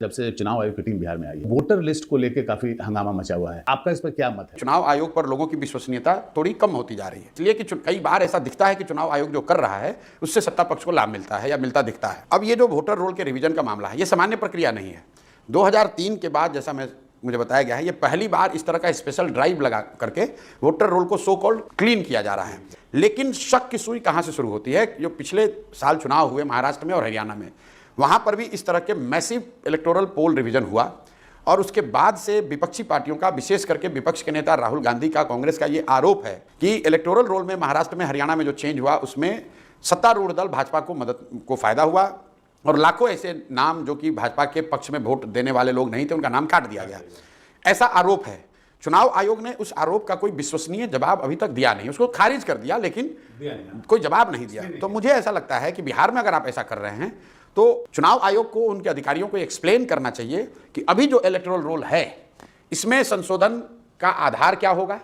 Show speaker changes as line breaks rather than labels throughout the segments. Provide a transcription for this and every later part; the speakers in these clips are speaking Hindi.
जब से चुनाव आयोग की टीम बिहार में आई है, वोटर लिस्ट को लेकर काफी हंगामा मचा हुआ है। आपका इस पर क्या मत है?
चुनाव आयोग पर लोगों की विश्वसनीयता थोड़ी कम होती जा रही है, इसलिए कि कई बार ऐसा दिखता है कि चुनाव आयोग जो कर रहा है उससे सत्ता पक्ष को लाभ मिलता है या मिलता दिखता है। अब ये जो वोटर रोल के रिवीजन का मामला है, ये सामान्य प्रक्रिया नहीं है। 2003 के बाद जैसा मुझे बताया गया है, ये पहली बार इस तरह का स्पेशल ड्राइव लगा करके वोटर रोल को सो कॉल्ड क्लीन किया जा रहा है। लेकिन शक की सुई कहां से शुरू होती है? जो पिछले साल चुनाव हुए महाराष्ट्र में और हरियाणा में, वहां पर भी इस तरह के मैसिव इलेक्टोरल पोल रिवीजन हुआ और उसके बाद से विपक्षी पार्टियों का, विशेष करके विपक्ष के नेता राहुल गांधी का, कांग्रेस का ये आरोप है कि इलेक्टोरल रोल में महाराष्ट्र में, हरियाणा में जो चेंज हुआ उसमें सत्तारूढ़ दल भाजपा को फायदा हुआ और लाखों ऐसे नाम जो कि भाजपा के पक्ष में वोट देने वाले लोग नहीं थे, उनका नाम काट दिया गया। ऐसा आरोप है। चुनाव आयोग ने उस आरोप का कोई विश्वसनीय जवाब अभी तक दिया नहीं, उसको खारिज कर दिया, लेकिन कोई जवाब नहीं दिया। तो मुझे ऐसा लगता है कि बिहार में अगर आप ऐसा कर रहे हैं तो चुनाव आयोग को, उनके अधिकारियों को एक्सप्लेन करना चाहिए कि अभी जो इलेक्टोरल रोल है इसमें संशोधन का आधार क्या होगा,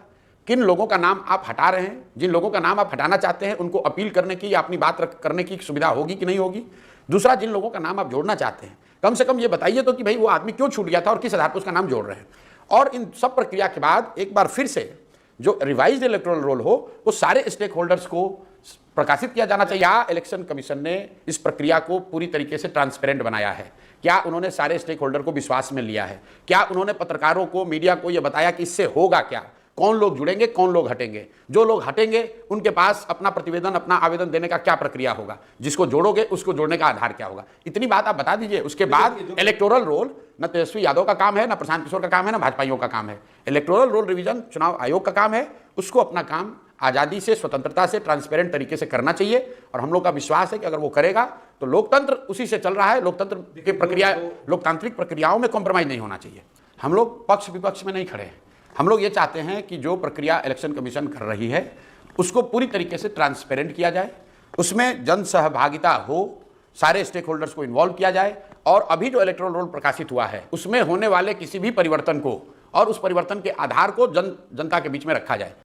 किन लोगों का नाम आप हटा रहे हैं, जिन लोगों का नाम आप हटाना चाहते हैं उनको अपील करने की या अपनी बात करने की सुविधा होगी कि नहीं होगी। दूसरा, जिन लोगों का नाम आप जोड़ना चाहते हैं कम से कम ये बताइए तो कि भाई वो आदमी क्यों छूट गया था और किस आधार पर उसका नाम जोड़ रहे हैं। और इन सब प्रक्रिया के बाद एक बार फिर से जो रिवाइज्ड इलेक्टोरल रोल हो वो सारे स्टेक होल्डर्स को प्रकाशित किया जाना चाहिए। क्या इलेक्शन कमीशन ने इस प्रक्रिया को पूरी तरीके से ट्रांसपेरेंट बनाया है? क्या उन्होंने सारे स्टेक होल्डर को विश्वास में लिया है? क्या उन्होंने पत्रकारों को, मीडिया को यह बताया कि इससे होगा क्या, कौन लोग जुड़ेंगे, कौन लोग हटेंगे? जो लोग हटेंगे उनके पास अपना प्रतिवेदन, अपना आवेदन देने का क्या प्रक्रिया होगा? जिसको जोड़ोगे उसको जोड़ने का आधार क्या होगा? इतनी बात आप बता दीजिए। उसके बाद इलेक्टोरल रोल न तेजस्वी यादव का काम है, न प्रशांत किशोर का काम है, न भाजपाइयों का काम है। इलेक्टोरल रोल रिवीजन चुनाव आयोग का काम है। उसको अपना काम आज़ादी से, स्वतंत्रता से, ट्रांसपेरेंट तरीके से करना चाहिए और हम लोग का विश्वास है कि अगर वो करेगा तो लोकतंत्र उसी से चल रहा है। लोकतंत्र की प्रक्रिया, लोकतांत्रिक प्रक्रियाओं में कॉम्प्रोमाइज नहीं होना चाहिए। हम लोग पक्ष विपक्ष में नहीं खड़े हैं। हम लोग ये चाहते हैं कि जो प्रक्रिया इलेक्शन कमीशन कर रही है उसको पूरी तरीके से ट्रांसपेरेंट किया जाए, उसमें जन सहभागिता हो, सारे स्टेक होल्डर्स को इन्वॉल्व किया जाए और अभी जो इलेक्टोरल रोल प्रकाशित हुआ है उसमें होने वाले किसी भी परिवर्तन को और उस परिवर्तन के आधार को जनता के बीच में रखा जाए।